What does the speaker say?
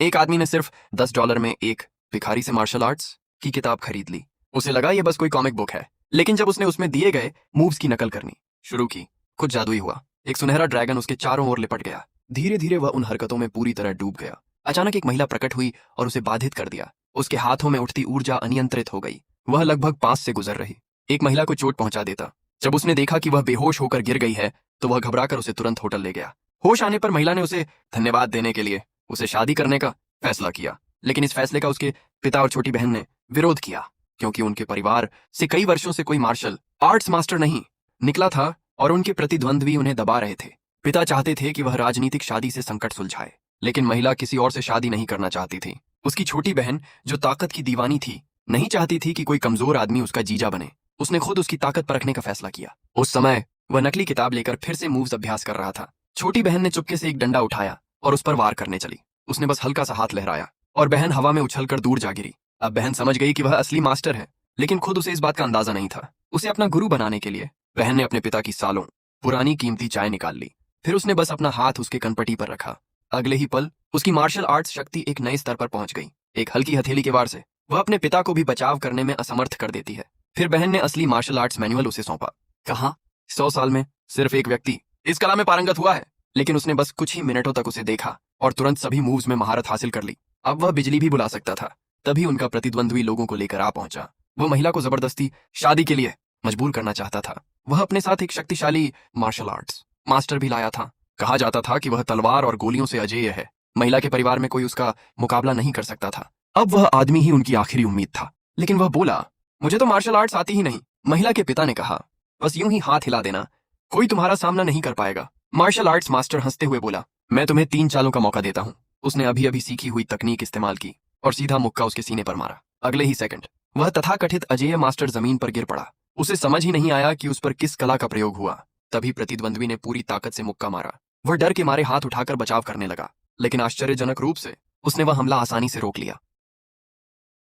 एक आदमी ने सिर्फ $10 में एक भिखारी से मार्शल आर्ट्स की किताब खरीद ली। उसे लगा ये बस कोई कॉमिक बुक है, लेकिन जब उसने उसमें दिए गए मूव्स की नकल करनी शुरू की, कुछ जादुई हुआ। एक सुनहरा ड्रैगन उसके चारों ओर लिपट गया। धीरे धीरे वह उन हरकतों में पूरी तरह डूब गया। अचानक एक महिला प्रकट हुई और उसे बाधित कर दिया। उसके हाथों में उठती ऊर्जा अनियंत्रित हो गई। वह लगभग 5 से गुजर रही। एक महिला को चोट पहुंचा देता। जब उसने देखा कि वह बेहोश होकर गिर गई है, तो वह घबराकर उसे तुरंत होटल ले गया। होश आने पर महिला ने उसे धन्यवाद देने के लिए उसे शादी करने का फैसला किया, लेकिन इस फैसले का उसके पिता और छोटी बहन ने विरोध किया, क्योंकि उनके परिवार से कई वर्षों से कोई मार्शल आर्ट्स मास्टर नहीं निकला था और उनके प्रतिद्वंद्वी उन्हें दबा रहे थे। पिता चाहते थे कि वह राजनीतिक शादी से संकट सुलझाए, लेकिन महिला किसी और से शादी नहीं करना चाहती थी। उसकी छोटी बहन, जो ताकत की दीवानी थी, नहीं चाहती थी कि कोई कमजोर आदमी उसका जीजा बने। उसने खुद उसकी ताकत परखने का फैसला किया। उस समय वह नकली किताब लेकर फिर से मूव्स अभ्यास कर रहा था। छोटी बहन ने चुपके से एक डंडा उठाया और उस पर वार करने चली। उसने बस हल्का सा हाथ लहराया और बहन हवा में उछलकर दूर जा गिरी। अब बहन समझ गई कि वह असली मास्टर है, लेकिन खुद उसे इस बात का अंदाजा नहीं था। उसे अपना गुरु बनाने के लिए बहन ने अपने पिता की सालों पुरानी कीमती चाय निकाल ली। फिर उसने बस अपना हाथ उसके कनपटी पर रखा। अगले ही पल उसकी मार्शल आर्ट्स शक्ति एक नए स्तर पर पहुंच गई। एक हल्की हथेली के वार से वह अपने पिता को भी बचाव करने में असमर्थ कर देती है। फिर बहन ने असली मार्शल आर्ट्स मैनुअल उसे सौंपा। कहा, 100 साल में सिर्फ एक व्यक्ति इस कला में पारंगत हुआ है, लेकिन उसने बस कुछ ही मिनटों तक उसे देखा और तुरंत सभी मूव्स में महारत हासिल कर ली। अब वह बिजली भी बुला सकता था। तभी उनका प्रतिद्वंद्वी लोगों को लेकर आ पहुंचा। वह महिला को जबरदस्ती शादी के लिए मजबूर करना चाहता था। वह अपने साथ एक शक्तिशाली मार्शल आर्ट्स मास्टर भी लाया था। कहा जाता था कि वह तलवार और गोलियों से अजेय है। महिला के परिवार में कोई उसका मुकाबला नहीं कर सकता था। अब वह आदमी ही उनकी आखिरी उम्मीद था। लेकिन वह बोला, मुझे तो मार्शल आर्ट्स आती ही नहीं। महिला के पिता ने कहा, बस यूं ही हाथ हिला देना, कोई तुम्हारा सामना नहीं कर पाएगा। मार्शल आर्ट्स मास्टर हंसते हुए बोला, मैं तुम्हें 3 चालों का मौका देता हूं। उसने अभी अभी सीखी हुई तकनीक इस्तेमाल की और सीधा मुक्का उसके सीने पर मारा। अगले ही सेकंड वह तथाकथित अजेय मास्टर जमीन पर गिर पड़ा। उसे समझ ही नहीं आया कि उस पर किस कला का प्रयोग हुआ। तभी प्रतिद्वंद्वी ने पूरी ताकत से मुक्का मारा। वह डर के मारे हाथ उठाकर बचाव करने लगा, लेकिन आश्चर्यजनक रूप से उसने वह हमला आसानी से रोक लिया।